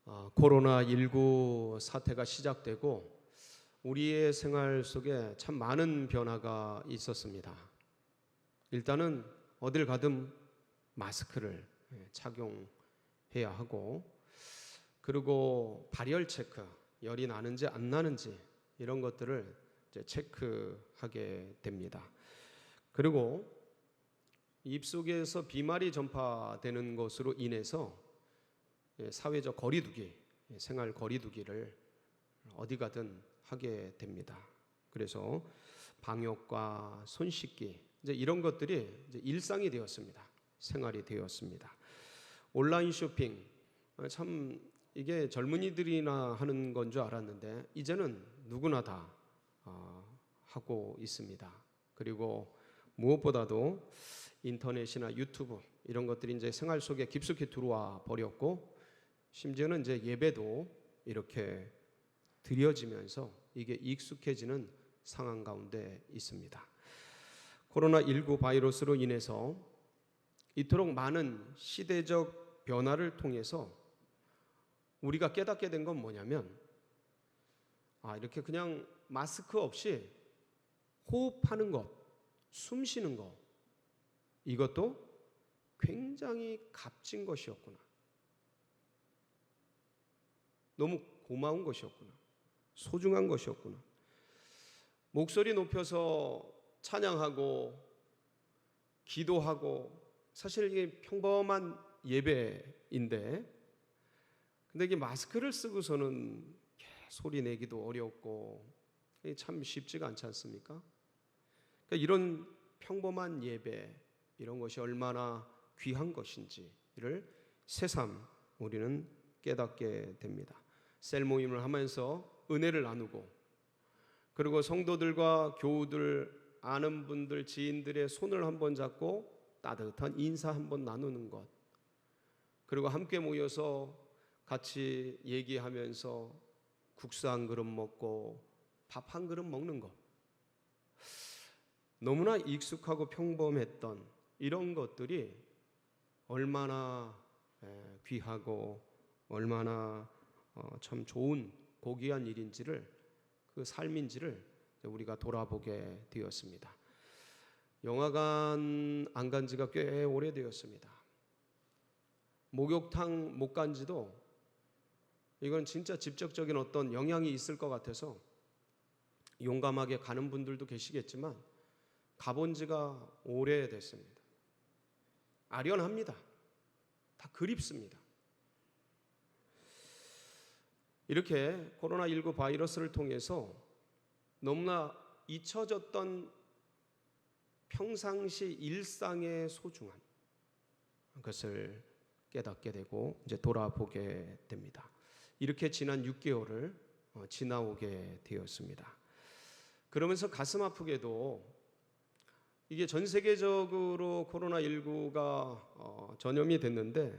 코로나19 사태가 시작되고 우리의 생활 속에 참 많은 변화가 있었습니다. 일단은 어딜 가든 마스크를 착용해야 하고, 그리고 발열 체크, 열이 나는지 안 나는지 이런 것들을 이제 체크하게 됩니다. 그리고 입속에서 비말이 전파되는 것으로 인해서 사회적 거리두기, 생활 거리두기를 어디 가든 하게 됩니다. 그래서 방역과 손 씻기, 이제 이런 것들이 이제 일상이 되었습니다. 생활이 되었습니다. 온라인 쇼핑, 참 이게 젊은이들이나 하는 건 줄 알았는데 이제는 누구나 다 하고 있습니다. 그리고 무엇보다도 인터넷이나 유튜브 이런 것들이 이제 생활 속에 깊숙이 들어와 버렸고, 심지어는 이제 예배도 이렇게 드려지면서 이게 익숙해지는 상황 가운데 있습니다. 코로나19 바이러스로 인해서 이토록 많은 시대적 변화를 통해서 우리가 깨닫게 된 건 뭐냐면, 이렇게 그냥 마스크 없이 호흡하는 것, 숨 쉬는 것, 이것도 굉장히 값진 것이었구나. 너무 고마운 것이었구나. 소중한 것이었구나. 목소리 높여서 찬양하고 기도하고, 사실 이게 평범한 예배인데, 근데 이게 마스크를 쓰고서는 소리 내기도 어렵고 참 쉽지가 않지 않습니까? 그러니까 이런 평범한 예배, 이런 것이 얼마나 귀한 것인지를 새삼 우리는 깨닫게 됩니다. 셀 모임을 하면서 은혜를 나누고, 그리고 성도들과 교우들, 아는 분들, 지인들의 손을 한번 잡고 따뜻한 인사 한번 나누는 것, 그리고 함께 모여서 같이 얘기하면서 국수 한 그릇 먹고 밥 한 그릇 먹는 것, 너무나 익숙하고 평범했던 이런 것들이 얼마나 귀하고 얼마나 참 좋은 고귀한 일인지를, 그 삶인지를 우리가 돌아보게 되었습니다. 영화관 안 간 지가 꽤 오래되었습니다. 목욕탕 못 간 지도, 이건 진짜 직접적인 어떤 영향이 있을 것 같아서 용감하게 가는 분들도 계시겠지만 가본 지가 오래됐습니다. 아련합니다. 다 그립습니다. 이렇게 코로나19 바이러스를 통해서 너무나 잊혀졌던 평상시 일상의 소중함, 그것을 깨닫게 되고 이제 돌아보게 됩니다. 이렇게 지난 6개월을 지나오게 되었습니다. 그러면서 가슴 아프게도 이게 전 세계적으로 코로나19가 전염이 됐는데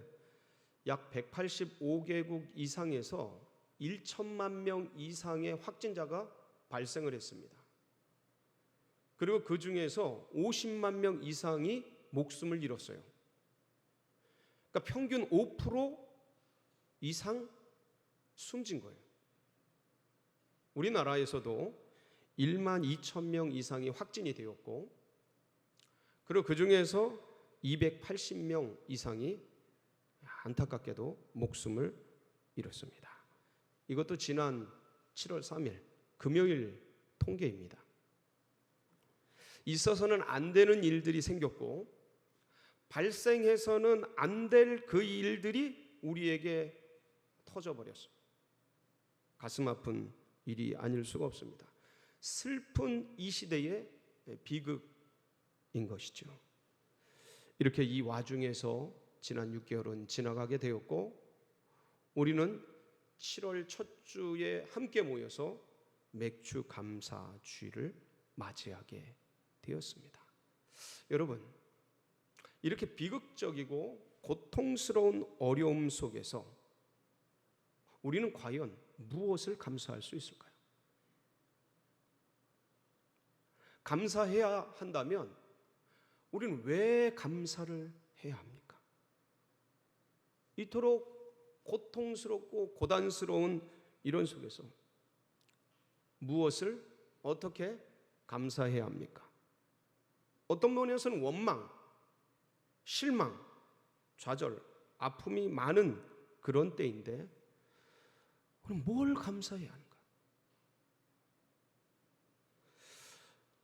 약 185개국 이상에서 1천만 명 이상의 확진자가 발생을 했습니다. 그리고 그 중에서 50만 명 이상이 목숨을 잃었어요. 그러니까 평균 5% 이상 숨진 거예요. 우리나라에서도 1만 2천 명 이상이 확진이 되었고, 그리고 그 중에서 280명 이상이 안타깝게도 목숨을 잃었습니다. 이것도 지난 7월 3일 금요일 통계입니다. 있어서는 안 되는 일들이 생겼고, 발생해서는 안 될 그 일들이 우리에게 터져버렸어요. 가슴 아픈 일이 아닐 수가 없습니다. 슬픈 이 시대의 비극인 것이죠. 이렇게 이 와중에서 지난 6개월은 지나가게 되었고, 우리는 7월 첫 주에 함께 모여서 맥주 감사 주일을 맞이하게 되었습니다. 여러분, 이렇게 비극적이고 고통스러운 어려움 속에서 우리는 과연 무엇을 감사할 수 있을까요? 감사해야 한다면 우리는 왜 감사를 해야 합니까? 이토록 고통스럽고 고단스러운 이런 속에서 무엇을 어떻게 감사해야 합니까? 어떤 면에서는 원망, 실망, 좌절, 아픔이 많은 그런 때인데 그럼 뭘 감사해야 하는가?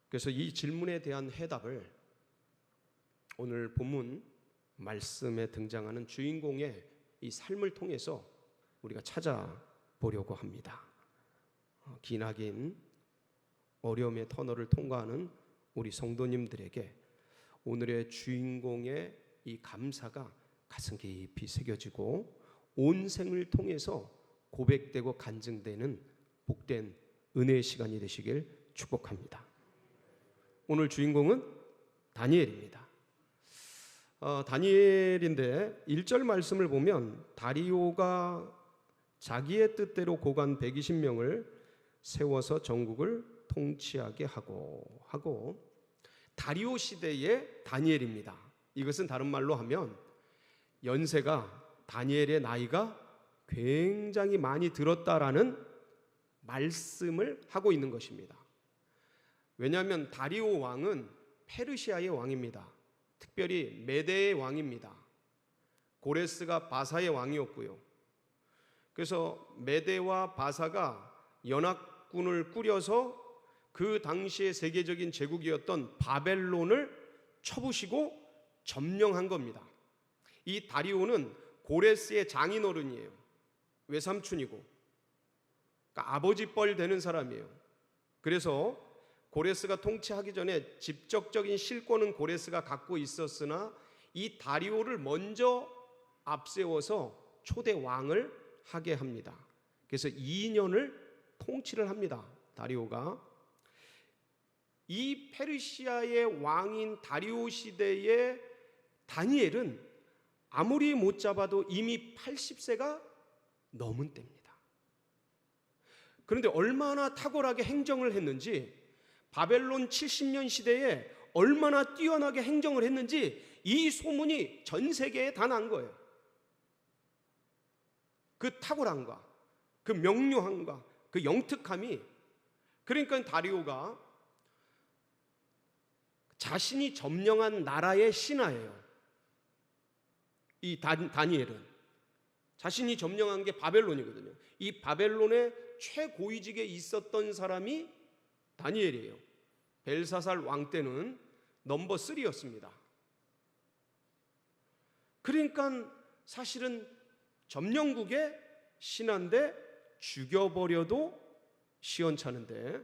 그래서 이 질문에 대한 해답을 오늘 본문 말씀에 등장하는 주인공의 이 삶을 통해서 우리가 찾아보려고 합니다. 기나긴 어려움의 터널을 통과하는 우리 성도님들에게 오늘의 주인공의 이 감사가 가슴 깊이 새겨지고 온 생을 통해서 고백되고 간증되는 복된 은혜의 시간이 되시길 축복합니다. 오늘 주인공은 다니엘입니다. 다니엘인데 1절 말씀을 보면 다리오가 자기의 뜻대로 고관 120명을 세워서 전국을 통치하게 하고 다리오 시대의 다니엘입니다. 이것은 다른 말로 하면 연세가 다니엘의 나이가 굉장히 많이 들었다라는 말씀을 하고 있는 것입니다. 왜냐하면 다리오 왕은 페르시아의 왕입니다. 특별히 메대의 왕입니다. 고레스가 바사의 왕이었고요. 그래서 메대와 바사가 연합군을 꾸려서 그 당시의 세계적인 제국이었던 바벨론을 쳐부시고 점령한 겁니다. 이 다리오는 고레스의 장인어른이에요. 외삼촌이고 그러니까 아버지 뻘 되는 사람이에요. 그래서 고레스가 통치하기 전에 직접적인 실권은 고레스가 갖고 있었으나 이 다리오를 먼저 앞세워서 초대 왕을 하게 합니다. 그래서 2년을 통치를 합니다. 다리오가. 이 페르시아의 왕인 다리오 시대의 다니엘은 아무리 못 잡아도 이미 80세가 넘은 때입니다. 그런데 얼마나 탁월하게 행정을 했는지, 바벨론 70년 시대에 얼마나 뛰어나게 행정을 했는지 이 소문이 전 세계에 다 난 거예요. 그 탁월함과 그 명료함과 그 영특함이. 그러니까 다리오가 자신이 점령한 나라의 신하예요. 이 다니엘은 자신이 점령한 게 바벨론이거든요. 이 바벨론의 최고위직에 있었던 사람이 다니엘이에요. 벨사살 왕 때는 넘버 3였습니다. 그러니까 사실은 점령국의 신하인데 죽여버려도 시원찮은데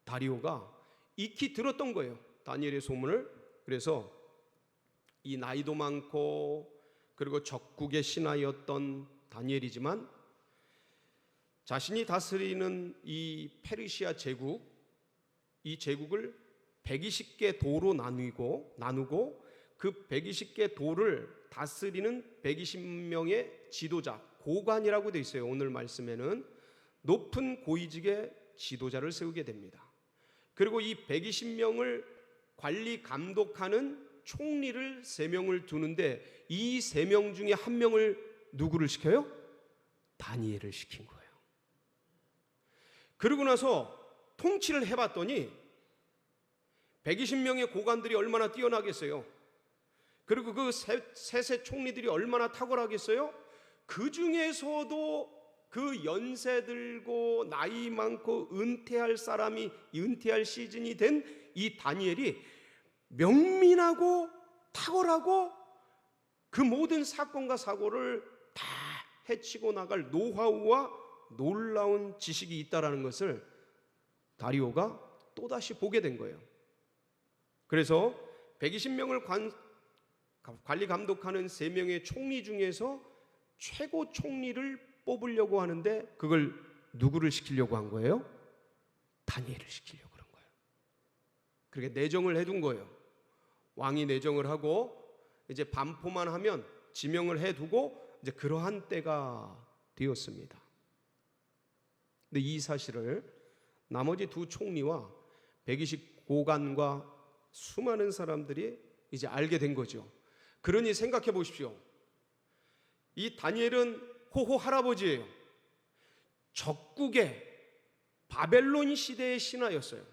다리오가 익히 들었던 거예요. 다니엘의 소문을. 그래서 이 나이도 많고 그리고 적국의 신하였던 다니엘이지만 자신이 다스리는 이 페르시아 제국, 이 제국을 120개 도로 나누고 그 120개 도를 다스리는 120명의 지도자, 고관이라고 되어 있어요. 오늘 말씀에는 높은 고위직의 지도자를 세우게 됩니다. 그리고 이 120명을 관리 감독하는 총리를 3명을 두는데 이 3명 중에 1명을 누구를 시켜요? 다니엘을 시킨 거예요. 그러고 나서 통치를 해봤더니 120명의 고관들이 얼마나 뛰어나겠어요? 그리고 그 셋의 총리들이 얼마나 탁월하겠어요? 그 중에서도 그 연세 들고 나이 많고 은퇴할 시즌이 된 이 다니엘이 명민하고 탁월하고 그 모든 사건과 사고를 다 해치고 나갈 노하우와 놀라운 지식이 있다라는 것을 다리오가 또다시 보게 된 거예요. 그래서 120명을 관리 감독하는 3명의 총리 중에서 최고 총리를 뽑으려고 하는데 그걸 누구를 시키려고 한 거예요? 다니엘을 시키려고 그런 거예요. 그렇게 내정을 해둔 거예요. 왕이 내정을 하고 이제 반포만 하면 지명을 해두고 이제 그러한 때가 되었습니다. 근데 이 사실을 나머지 2 총리와 120 고관과 수많은 사람들이 이제 알게 된 거죠. 그러니 생각해 보십시오. 이 다니엘은 호호 할아버지예요. 적국의 바벨론 시대의 신하였어요.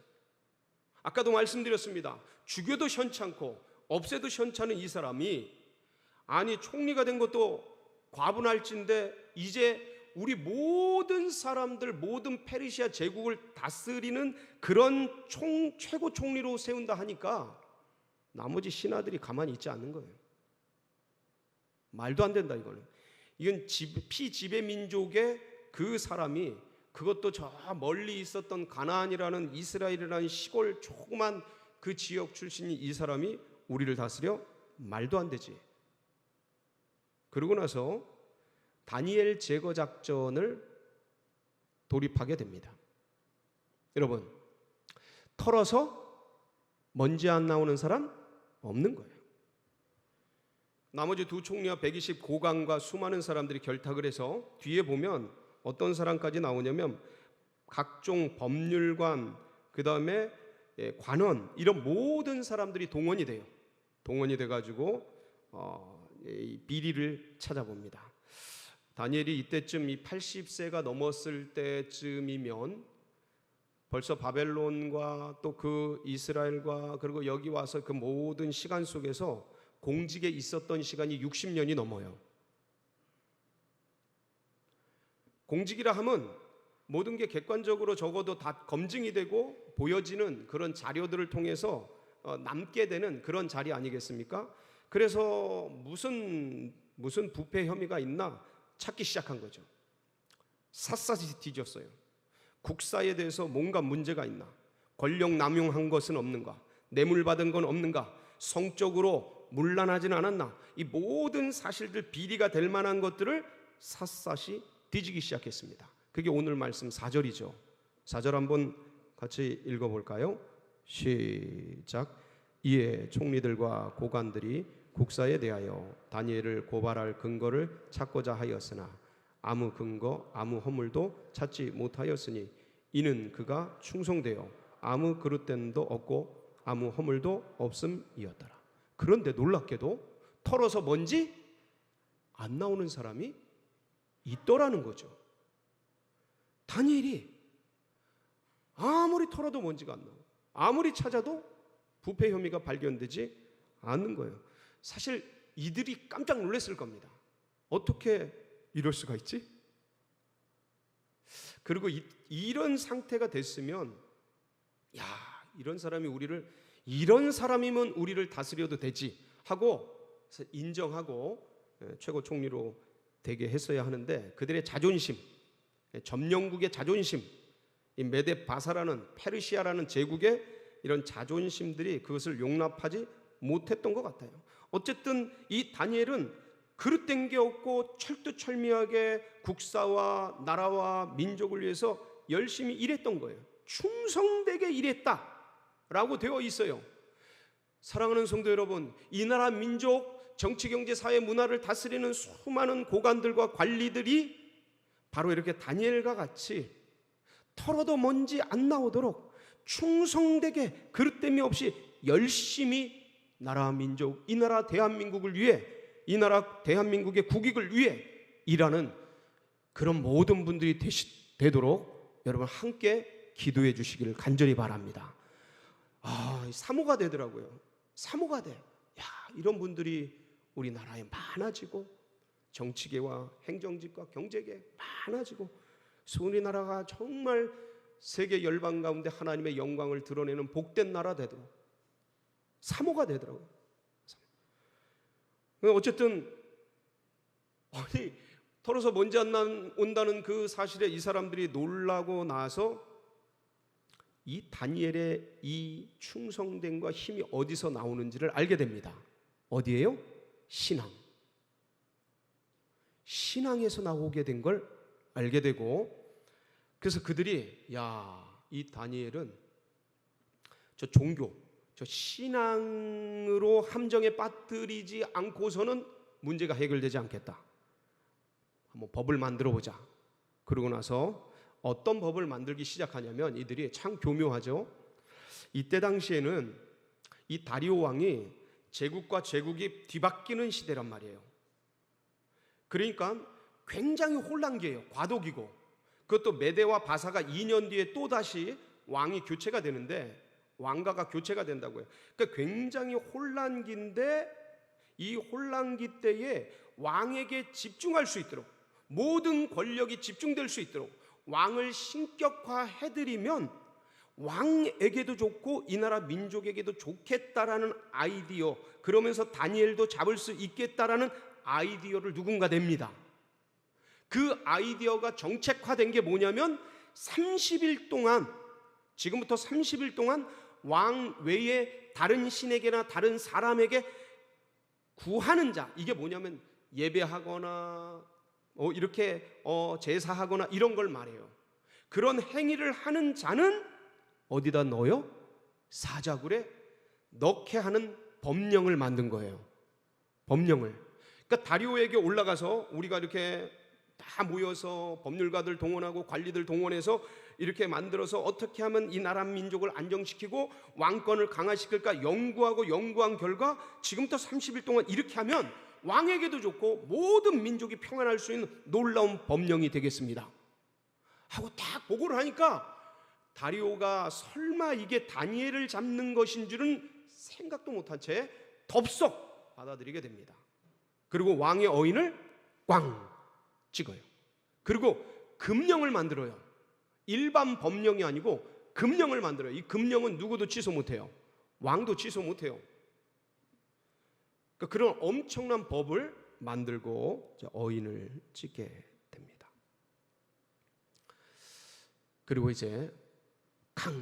아까도 말씀드렸습니다. 죽여도 현찮고 없애도 현찮은 이 사람이 아니 총리가 된 것도 과분할진데 이제 우리 모든 사람들 모든 페르시아 제국을 다스리는 그런 최고 총리로 세운다 하니까 나머지 신하들이 가만히 있지 않는 거예요. 말도 안 된다 이거는. 이건 피지배 민족의 그 사람이 그것도 저 멀리 있었던 가나안이라는 이스라엘이라는 시골 조그만 그 지역 출신이 이 사람이 우리를 다스려? 말도 안 되지. 그러고 나서 다니엘 제거 작전을 돌입하게 됩니다. 여러분, 털어서 먼지 안 나오는 사람 없는 거예요. 나머지 두 총리와 120 고관과 수많은 사람들이 결탁을 해서 뒤에 보면 어떤 사람까지 나오냐면 각종 법률관, 그 다음에 관원 이런 모든 사람들이 동원이 돼요. 동원이 돼가지고 비리를 찾아봅니다. 다니엘이 이때쯤 이 80세가 넘었을 때쯤이면 벌써 바벨론과 또 그 이스라엘과 그리고 여기 와서 그 모든 시간 속에서 공직에 있었던 시간이 60년이 넘어요. 공직이라 하면 모든 게 객관적으로 적어도 다 검증이 되고 보여지는 그런 자료들을 통해서 남게 되는 그런 자리 아니겠습니까? 그래서 무슨 부패 혐의가 있나 찾기 시작한 거죠. 샅샅이 뒤졌어요. 국사에 대해서 뭔가 문제가 있나? 권력 남용한 것은 없는가? 뇌물 받은 건 없는가? 성적으로 문란하진 않았나? 이 모든 사실들 비리가 될 만한 것들을 샅샅이 뒤지기 시작했습니다. 그게 오늘 말씀 4절이죠. 4절 한번 같이 읽어볼까요? 시작. 이에 총리들과 고관들이 국사에 대하여 다니엘을 고발할 근거를 찾고자 하였으나 아무 근거 아무 허물도 찾지 못하였으니 이는 그가 충성되어 아무 그릇됨도 없고 아무 허물도 없음이었더라. 그런데 놀랍게도 털어서 먼지 안 나오는 사람이 있더라는 거죠. 다니엘이 아무리 털어도 먼지가 안 나오고 아무리 찾아도 부패 혐의가 발견되지 않는 거예요. 사실 이들이 깜짝 놀랐을 겁니다. 어떻게 이럴 수가 있지? 그리고 이런 상태가 됐으면 야, 이런 사람이 이런 사람이면 우리를 다스려도 되지 하고 인정하고 최고 총리로 되게 했어야 하는데 그들의 자존심, 점령국의 자존심, 이 메데 바사라는 페르시아라는 제국의 이런 자존심들이 그것을 용납하지 못했던 것 같아요. 어쨌든 이 다니엘은 그릇된 게 없고 철두철미하게 국사와 나라와 민족을 위해서 열심히 일했던 거예요. 충성되게 일했다라고 되어 있어요. 사랑하는 성도 여러분, 이 나라 민족 정치, 경제, 사회, 문화를 다스리는 수많은 고관들과 관리들이 바로 이렇게 다니엘과 같이 털어도 먼지 안 나오도록 충성되게 그릇됨이 없이 열심히 나라 민족, 이 나라 대한민국을 위해, 이 나라 대한민국의 국익을 위해 일하는 그런 모든 분들이 되도록 여러분 함께 기도해 주시기를 간절히 바랍니다. 사모가 되더라고요. 사모가 돼. 이런 분들이 우리나라에 많아지고 정치계와 행정직과 경제계 많아지고 우리나라가 정말 세계 열방 가운데 하나님의 영광을 드러내는 복된 나라 되도록 사모가 되더라고요. 어쨌든 털어서 먼지 안 온다는 그 사실에 이 사람들이 놀라고 나서 이 다니엘의 이 충성됨과 힘이 어디서 나오는지를 알게 됩니다. 어디예요? 신앙에서 나오게 된 걸 알게 되고, 그래서 그들이 이 다니엘은 저 종교, 저 신앙으로 함정에 빠뜨리지 않고서는 문제가 해결되지 않겠다. 한번 법을 만들어 보자. 그러고 나서 어떤 법을 만들기 시작하냐면 이들이 참 교묘하죠. 이때 당시에는 이 다리오 왕이 제국과 제국이 뒤바뀌는 시대란 말이에요. 그러니까 굉장히 혼란기예요. 과도기고. 그것도 메대와 바사가 2년 뒤에 또다시 왕이 교체가 되는데, 왕가가 교체가 된다고요. 그러니까 굉장히 혼란기인데, 이 혼란기 때에 왕에게 집중할 수 있도록, 모든 권력이 집중될 수 있도록 왕을 신격화해드리면 왕에게도 좋고 이 나라 민족에게도 좋겠다라는 아이디어, 그러면서 다니엘도 잡을 수 있겠다라는 아이디어를 누군가 냅니다. 그 아이디어가 정책화된 게 뭐냐면 30일 동안, 지금부터 30일 동안 왕 외에 다른 신에게나 다른 사람에게 구하는 자, 이게 뭐냐면 예배하거나 이렇게 제사하거나 이런 걸 말해요. 그런 행위를 하는 자는 어디다 넣어요? 사자굴에 넣게 하는 법령을 만든 거예요. 법령을. 그러니까 다리오에게 올라가서 우리가 이렇게 다 모여서 법률가들 동원하고 관리들 동원해서 이렇게 만들어서 어떻게 하면 이 나라 민족을 안정시키고 왕권을 강화시킬까 연구한 결과 지금부터 30일 동안 이렇게 하면 왕에게도 좋고 모든 민족이 평안할 수 있는 놀라운 법령이 되겠습니다 하고 딱 보고를 하니까 다리오가 설마 이게 다니엘을 잡는 것인 줄은 생각도 못한 채 덥석 받아들이게 됩니다. 그리고 왕의 어인을 꽝 찍어요. 그리고 금령을 만들어요. 일반 법령이 아니고 금령을 만들어요. 이 금령은 누구도 취소 못해요. 왕도 취소 못해요. 그러니까 그런 엄청난 법을 만들고 어인을 찍게 됩니다. 그리고 이제 각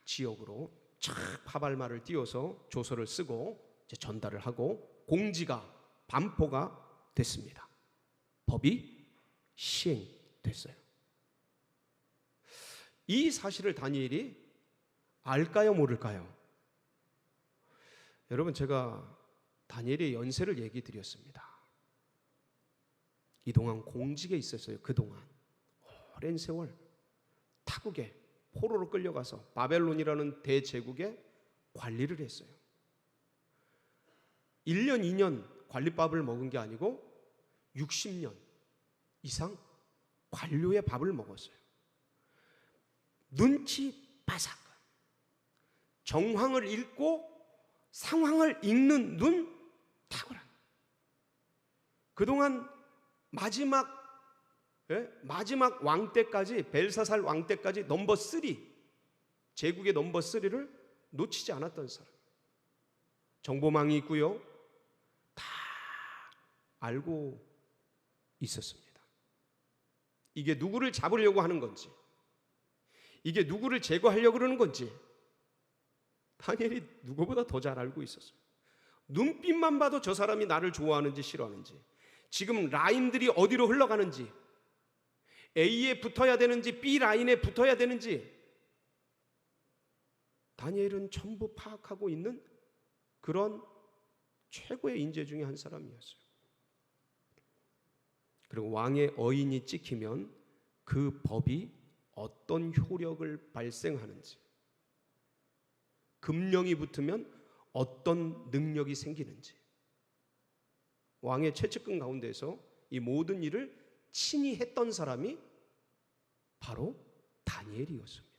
지역으로 쫙 파발마를 띄워서 조서를 쓰고 이제 전달을 하고 공지가 반포가 됐습니다. 법이 시행됐어요. 이 사실을 다니엘이 알까요, 모를까요? 여러분, 제가 다니엘의 연세를 얘기 드렸습니다. 이동안 공직에 있었어요. 그동안 오랜 세월 타국에 포로로 끌려가서 바벨론이라는 대제국에 관리를 했어요. 1년, 2년 관리밥을 먹은 게 아니고 60년 이상 관료의 밥을 먹었어요. 눈치 바삭, 정황을 읽고 상황을 읽는 눈 탁월한. 그동안 마지막 왕 때까지, 벨사살 왕 때까지 넘버 3, 제국의 넘버 3를 놓치지 않았던 사람. 정보망이 있고요. 다 알고 있었습니다. 이게 누구를 잡으려고 하는 건지, 이게 누구를 제거하려고 그러는 건지 다니엘이 누구보다 더 잘 알고 있었어요. 눈빛만 봐도 저 사람이 나를 좋아하는지 싫어하는지, 지금 라인들이 어디로 흘러가는지, A에 붙어야 되는지 B 라인에 붙어야 되는지 다니엘은 전부 파악하고 있는 그런 최고의 인재 중에 한 사람이었어요. 그리고 왕의 어인이 찍히면 그 법이 어떤 효력을 발생하는지, 금령이 붙으면 어떤 능력이 생기는지, 왕의 최측근 가운데서 이 모든 일을 친히 했던 사람이 바로 다니엘이었습니다.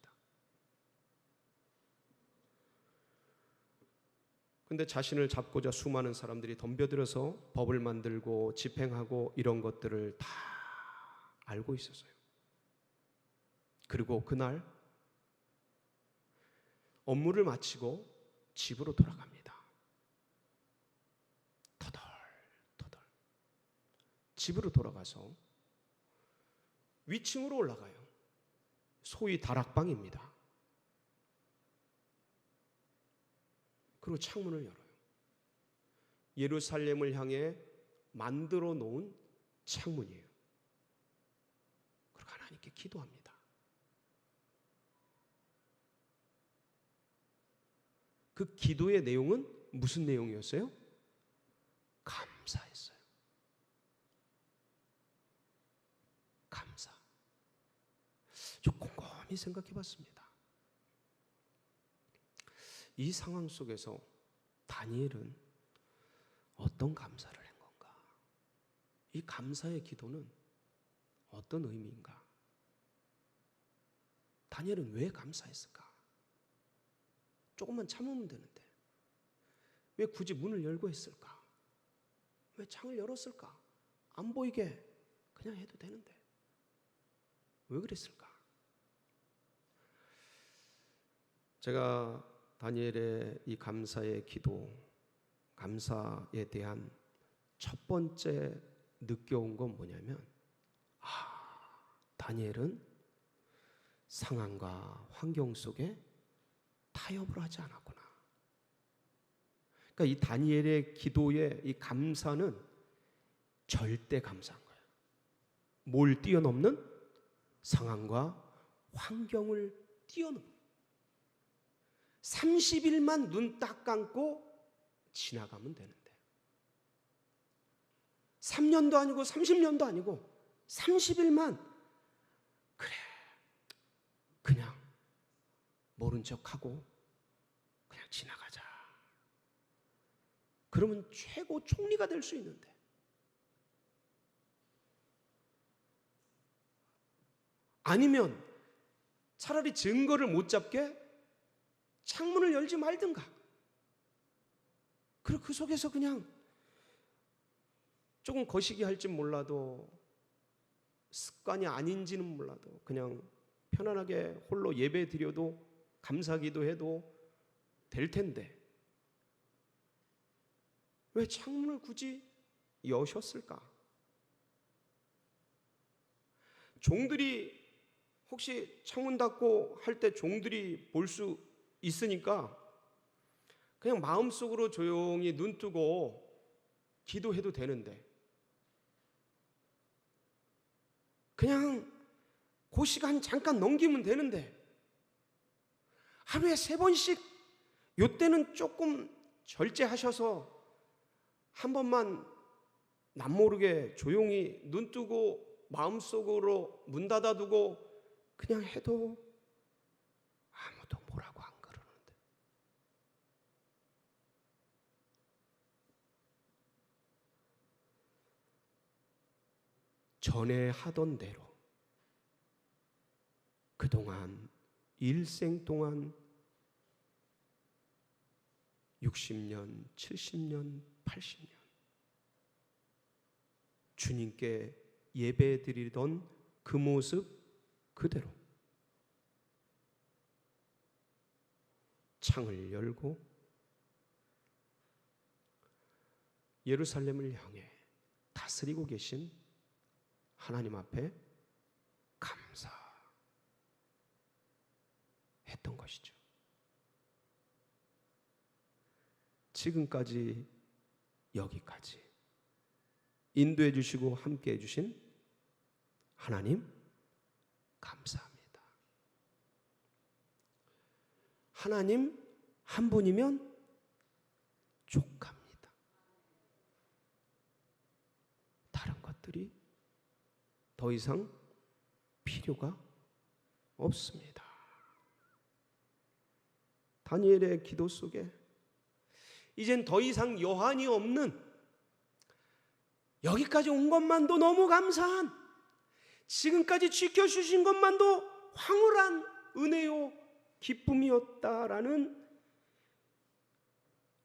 근데 자신을 잡고자 수많은 사람들이 덤벼들어서 법을 만들고 집행하고 이런 것들을 다 알고 있었어요. 그리고 그날 업무를 마치고 집으로 돌아갑니다. 터덜터덜 집으로 돌아가서 위층으로 올라가요. 소위 다락방입니다. 그리고 창문을 열어요. 예루살렘을 향해 만들어 놓은 창문이에요. 그리고 하나님께 기도합니다. 그 기도의 내용은 무슨 내용이었어요? 감사했어요. 감사. 저 곰곰이 생각해 봤습니다. 이 상황 속에서 다니엘은 어떤 감사를 한 건가? 이 감사의 기도는 어떤 의미인가? 다니엘은 왜 감사했을까? 조금만 참으면 되는데 왜 굳이 문을 열고 했을까? 왜 창을 열었을까? 안 보이게 그냥 해도 되는데 왜 그랬을까? 제가 다니엘의 이 감사의 기도, 감사에 대한 첫 번째 느껴온 건 뭐냐면, 다니엘은 상황과 환경 속에 타협을 하지 않았구나. 그러니까 이 다니엘의 기도의 이 감사는 절대 감사한 거예요. 뭘 뛰어넘는? 상황과 환경을 뛰어넘는. 30일만 눈 딱 감고 지나가면 되는데 3년도 아니고 30년도 아니고 30일만 그래 그냥 모른 척하고 그냥 지나가자. 그러면 최고 총리가 될 수 있는데 아니면 차라리 증거를 못 잡게 창문을 열지 말든가. 그리고 그 속에서 그냥 조금 거시기 할지 몰라도 습관이 아닌지는 몰라도 그냥 편안하게 홀로 예배 드려도 감사기도 해도 될 텐데 왜 창문을 굳이 여셨을까? 종들이 혹시 창문 닫고 할 때 종들이 볼 수 있으니까 그냥 마음속으로 조용히 눈 뜨고 기도해도 되는데 그냥 그 시간 잠깐 넘기면 되는데 하루에 3번씩 요때는 조금 절제하셔서 한 번만 남모르게 조용히 눈 뜨고 마음속으로 문 닫아두고 그냥 해도 아무도 뭐라고 안 그러는데 전에 하던 대로 그동안 일생 동안 60년, 70년, 80년 주님께 예배 드리던 그 모습 그대로 창을 열고 예루살렘을 향해 다스리고 계신 하나님 앞에 감사했던 것이죠. 지금까지 여기까지 인도해 주시고 함께 해 주신 하나님 감사합니다. 하나님 한 분이면 족합니다. 다른 것들이 더 이상 필요가 없습니다. 다니엘의 기도 속에 이젠 더 이상 여한이 없는 여기까지 온 것만도 너무 감사한 지금까지 지켜주신 것만도 황홀한 은혜요 기쁨이었다라는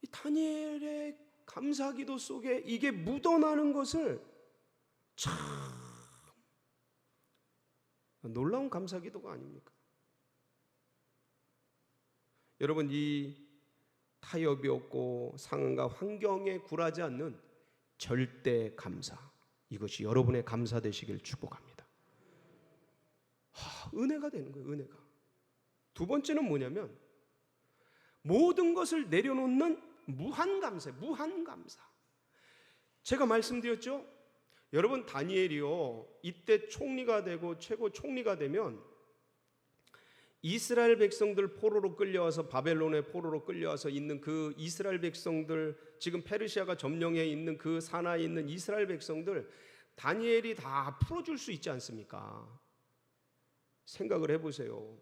이 다니엘의 감사기도 속에 이게 묻어나는 것을 참 놀라운 감사기도가 아닙니까? 여러분 이 타협이 없고 상황과 환경에 굴하지 않는 절대 감사 이것이 여러분의 감사 되시길 축복합니다. 은혜가 되는 거예요. 은혜가. 두 번째는 뭐냐면 모든 것을 내려놓는 무한감사. 무한감사. 제가 말씀드렸죠. 여러분 다니엘이요 이때 총리가 되고 최고 총리가 되면 이스라엘 백성들 포로로 끌려와서 바벨론의 포로로 끌려와서 있는 그 이스라엘 백성들 지금 페르시아가 점령해 있는 그 산하에 있는 이스라엘 백성들 다니엘이 다 풀어줄 수 있지 않습니까? 생각을 해보세요.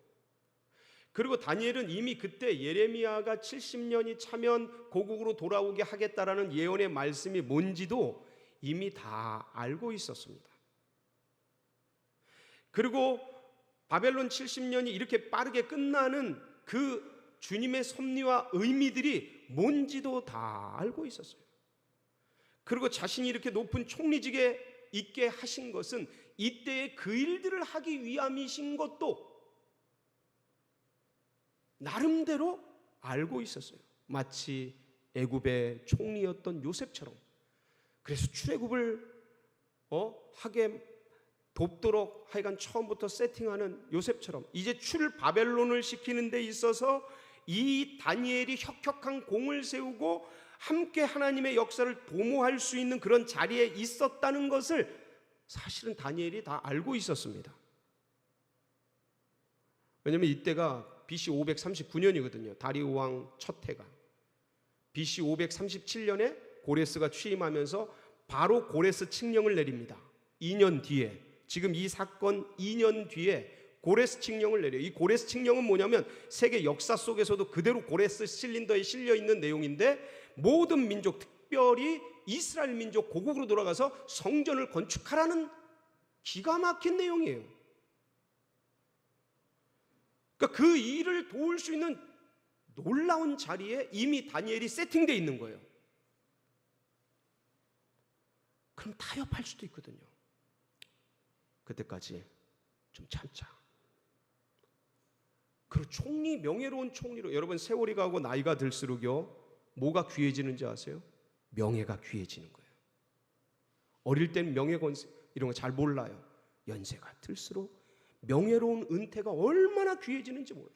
그리고 다니엘은 이미 그때 예레미야가 70년이 차면 고국으로 돌아오게 하겠다라는 예언의 말씀이 뭔지도 이미 다 알고 있었습니다. 그리고 바벨론 70년이 이렇게 빠르게 끝나는 그 주님의 섭리와 의미들이 뭔지도 다 알고 있었어요. 그리고 자신이 이렇게 높은 총리직에 있게 하신 것은 이때에 그 일들을 하기 위함이신 것도 나름대로 알고 있었어요. 마치 애굽의 총리였던 요셉처럼. 그래서 출애굽을 하게 돕도록 하여간 처음부터 세팅하는 요셉처럼 이제 바벨론을 시키는 데 있어서 이 다니엘이 혁혁한 공을 세우고 함께 하나님의 역사를 도모할 수 있는 그런 자리에 있었다는 것을 사실은 다니엘이 다 알고 있었습니다. 왜냐하면 이때가 BC 539년이거든요. 다리오 왕 첫 해가. BC 537년에 고레스가 취임하면서 바로 고레스 칙령을 내립니다. 2년 뒤에, 지금 이 사건 2년 뒤에 고레스 칙령을 내려요. 이 고레스 칙령은 뭐냐면 세계 역사 속에서도 그대로 고레스 실린더에 실려 있는 내용인데, 모든 민족, 특별히 이스라엘 민족 고국으로 돌아가서 성전을 건축하라는 기가 막힌 내용이에요. 그러니까 그 일을 도울 수 있는 놀라운 자리에 이미 다니엘이 세팅되어 있는 거예요. 그럼 타협할 수도 있거든요. 그때까지 좀 참자. 그리고 총리, 명예로운 총리로, 여러분 세월이 가고 나이가 들수록요 뭐가 귀해지는지 아세요? 명예가 귀해지는 거예요. 어릴 땐 명예, 권세 이런 거 잘 몰라요. 연세가 들수록 명예로운 은퇴가 얼마나 귀해지는지 몰라요.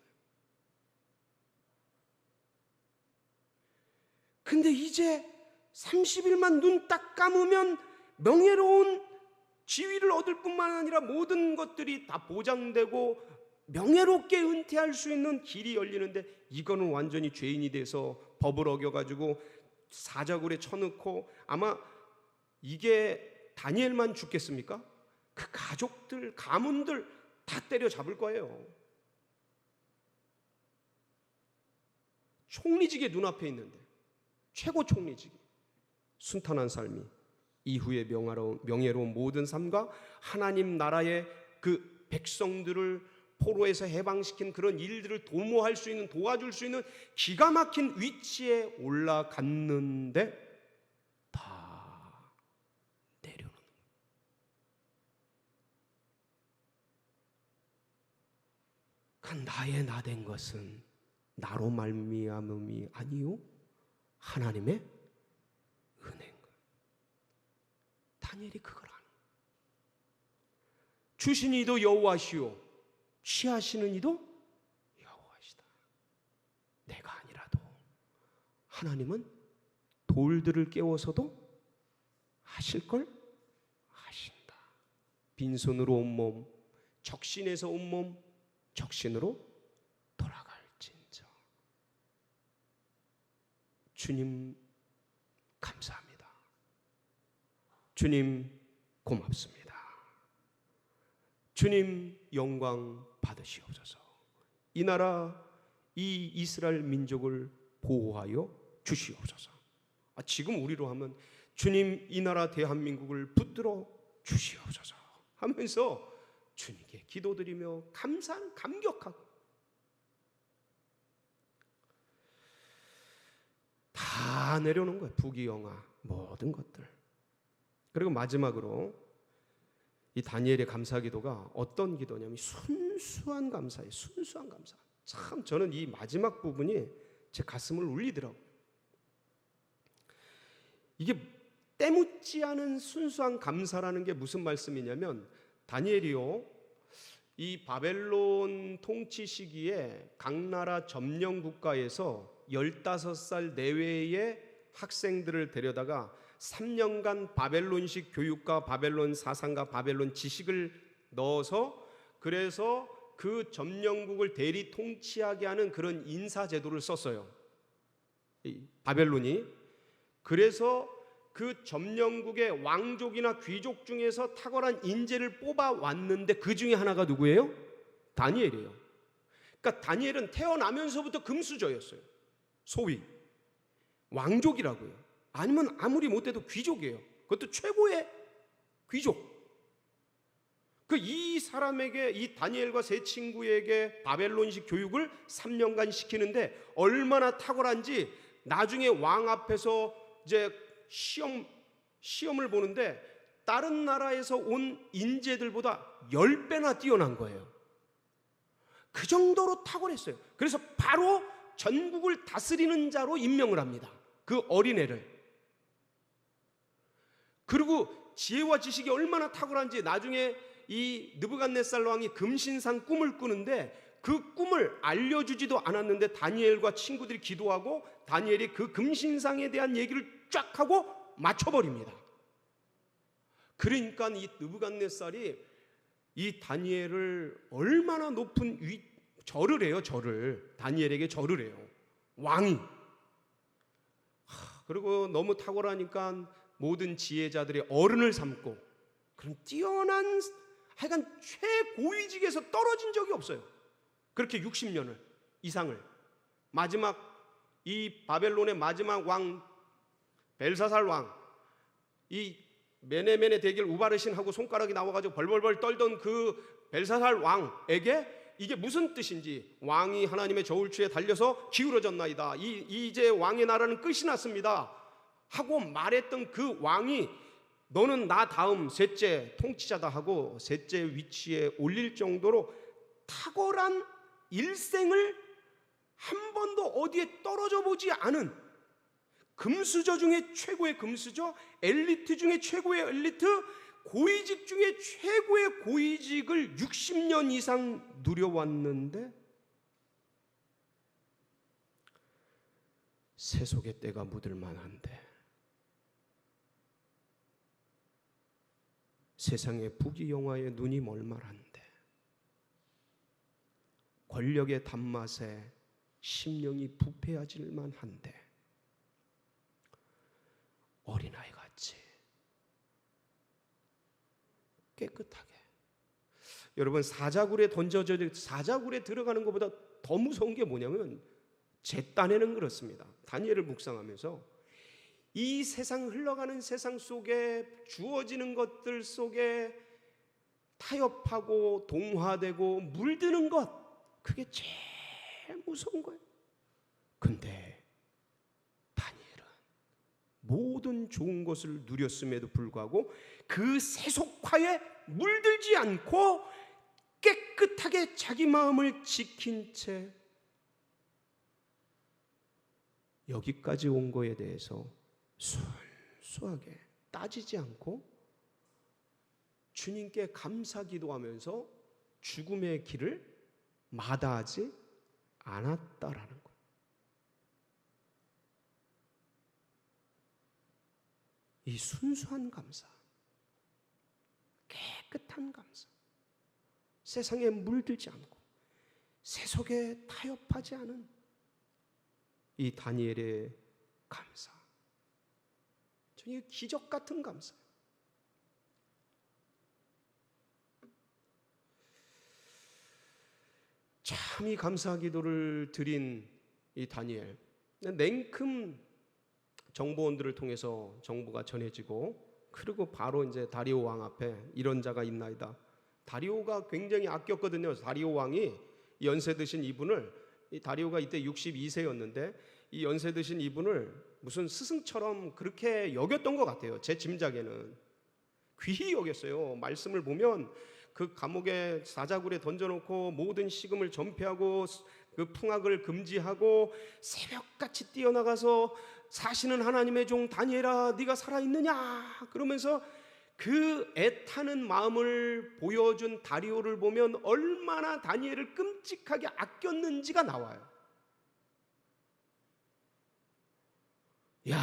근데 이제 30일만 눈 딱 감으면 명예로운 지위를 얻을 뿐만 아니라 모든 것들이 다 보장되고 명예롭게 은퇴할 수 있는 길이 열리는데, 이거는 완전히 죄인이 돼서 법을 어겨가지고 사자굴에 쳐넣고, 아마 이게 다니엘만 죽겠습니까? 그 가족들, 가문들 다 때려잡을 거예요. 총리직이 눈앞에 있는데, 최고 총리직이, 순탄한 삶이, 이후에 명예로운 모든 삶과 하나님 나라의 그 백성들을 포로에서 해방시킨 그런 일들을 도모할 수 있는, 도와줄 수 있는 기가 막힌 위치에 올라갔는데 다 내려놓는 거예요. 나의 나된 것은 나로 말미암음이 아니요 하나님의 은혜인 거예요. 다니엘이 그걸 아는 거예요. 주신 이도 여호와시오 취하시는 이도 여호와시다. 내가 아니라도 하나님은 돌들을 깨워서도 하실 걸 하신다. 빈손으로 온 몸, 적신에서 온 몸, 적신으로 돌아갈진저. 주님 감사합니다. 주님 고맙습니다. 주님 영광 받으시옵소서. 이 나라, 이 이스라엘 민족을 보호하여 주시옵소서. 지금 우리로 하면 주님 이 나라 대한민국을 붙들어 주시옵소서 하면서 주님께 기도드리며 감격하고 다 내려놓은 거예요. 부귀영화 모든 것들. 그리고 마지막으로 이 다니엘의 감사 기도가 어떤 기도냐면 순수한 감사예요. 순수한 감사. 참 저는 이 마지막 부분이 제 가슴을 울리더라고요. 이게 때묻지 않은 순수한 감사라는 게 무슨 말씀이냐면, 다니엘이요 이 바벨론 통치 시기에 각 나라 점령 국가에서 15살 내외의 학생들을 데려다가 3년간 바벨론식 교육과 바벨론 사상과 바벨론 지식을 넣어서, 그래서 그 점령국을 대리 통치하게 하는 그런 인사제도를 썼어요. 바벨론이. 그래서 그 점령국의 왕족이나 귀족 중에서 탁월한 인재를 뽑아왔는데 그 중에 하나가 누구예요? 다니엘이에요. 그러니까 다니엘은 태어나면서부터 금수저였어요. 소위 왕족이라고요. 아니면 아무리 못해도 귀족이에요. 그것도 최고의 귀족. 이 사람에게, 이 다니엘과 세 친구에게 바벨론식 교육을 3년간 시키는데 얼마나 탁월한지 나중에 왕 앞에서 이제 시험을 보는데 다른 나라에서 온 인재들보다 10배나 뛰어난 거예요. 그 정도로 탁월했어요. 그래서 바로 전국을 다스리는 자로 임명을 합니다. 그 어린애를. 그리고 지혜와 지식이 얼마나 탁월한지 나중에 이 느부갓네살 왕이 금신상 꿈을 꾸는데 그 꿈을 알려주지도 않았는데 다니엘과 친구들이 기도하고 다니엘이 그 금신상에 대한 얘기를 쫙 하고 맞춰버립니다. 그러니까 이 느부갓네살이 이 다니엘을 얼마나 높은 절을 해요. 다니엘에게 절을 해요. 왕이. 그리고 너무 탁월하니까 모든 지혜자들의 어른을 삼고 그런 뛰어난, 하여간 최고위직에서 떨어진 적이 없어요. 그렇게 60년을 이상을. 마지막 이 바벨론의 마지막 왕 벨사살 왕, 이 메네메네 대길 우바르신하고 손가락이 나와가지고 벌벌벌 떨던 그 벨사살 왕에게 이게 무슨 뜻인지, 왕이 하나님의 저울추에 달려서 기울어졌나이다, 이제 왕의 나라는 끝이 났습니다 하고 말했던 그 왕이 너는 나 다음 셋째 통치자다 하고 셋째 위치에 올릴 정도로 탁월한 일생을 한 번도 어디에 떨어져 보지 않은 금수저 중에 최고의 금수저, 엘리트 중에 최고의 엘리트, 고위직 중에 최고의 고위직을 60년 이상 누려왔는데 세속의 때가 묻을 만한데, 세상의 부귀영화에 눈이 멀말한데, 권력의 단맛에 심령이 부패하질 만한데 어린아이 같이 깨끗하게. 여러분, 사자굴에 들어가는 것보다 더 무서운 게 뭐냐면 제 딴에는 그렇습니다. 다니엘을 묵상하면서 이 세상, 흘러가는 세상 속에 주어지는 것들 속에 타협하고 동화되고 물드는 것, 그게 제일 무서운 거예요. 근데 다니엘은 모든 좋은 것을 누렸음에도 불구하고 그 세속화에 물들지 않고 깨끗하게 자기 마음을 지킨 채 여기까지 온 거에 대해서 순수하게 따지지 않고 주님께 감사 기도하면서 죽음의 길을 마다하지 않았다라는 거예요. 이 순수한 감사, 깨끗한 감사, 세상에 물들지 않고 세속에 타협하지 않은 이 다니엘의 감사, 저는 기적 같은 감사예요. 참 이 감사 기도를 드린 이 다니엘, 냉큼 정보원들을 통해서 정보가 전해지고, 그리고 바로 이제 다리오 왕 앞에 이런 자가 있나이다. 다리오가 굉장히 아꼈거든요. 다리오 왕이 연세 드신 이분을, 이 다리오가 이때 62세였는데 이 연세 드신 이분을 무슨 스승처럼 그렇게 여겼던 것 같아요. 제 짐작에는 귀히 여겼어요. 말씀을 보면 그 감옥에 사자굴에 던져놓고 모든 식음을 전폐하고 그 풍악을 금지하고 새벽같이 뛰어나가서 사시는 하나님의 종 다니엘아, 네가 살아있느냐 그러면서 그 애타는 마음을 보여준 다리오를 보면 얼마나 다니엘을 끔찍하게 아꼈는지가 나와요. 야,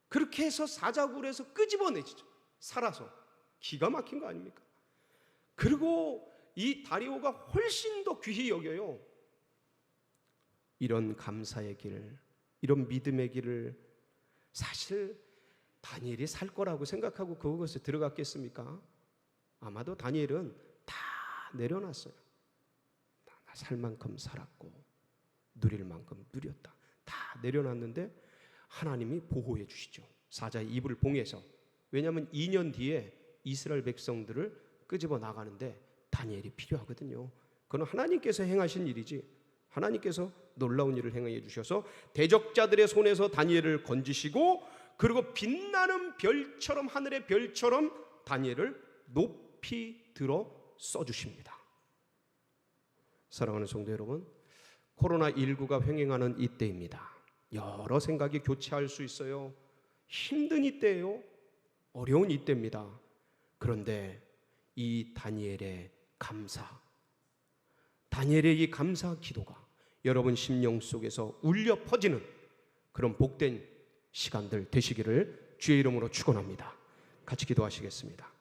그렇게 해서 사자굴에서 끄집어내지죠. 살아서. 기가 막힌 거 아닙니까? 그리고 이 다리오가 훨씬 더 귀히 여겨요. 이런 감사의 길, 이런 믿음의 길을 사실 다니엘이 살 거라고 생각하고 그것에 들어갔겠습니까? 아마도 다니엘은 다 내려놨어요. 살 만큼 살았고 누릴 만큼 누렸다. 다 내려놨는데 하나님이 보호해 주시죠. 사자의 입을 봉해서. 왜냐하면 2년 뒤에 이스라엘 백성들을 끄집어 나가는데 다니엘이 필요하거든요. 그건 하나님께서 행하신 일이지, 하나님께서 놀라운 일을 행해 주셔서 대적자들의 손에서 다니엘을 건지시고, 그리고 빛나는 별처럼, 하늘의 별처럼 다니엘을 높이 들어 써주십니다. 사랑하는 성도 여러분, 코로나19가 횡행하는 이때입니다. 여러 생각이 교차할 수 있어요. 힘든 이때예요. 어려운 이때입니다. 그런데 이 다니엘의 감사, 다니엘의 이 감사 기도가 여러분 심령 속에서 울려 퍼지는 그런 복된 시간들 되시기를 주의 이름으로 축원합니다. 같이 기도하시겠습니다.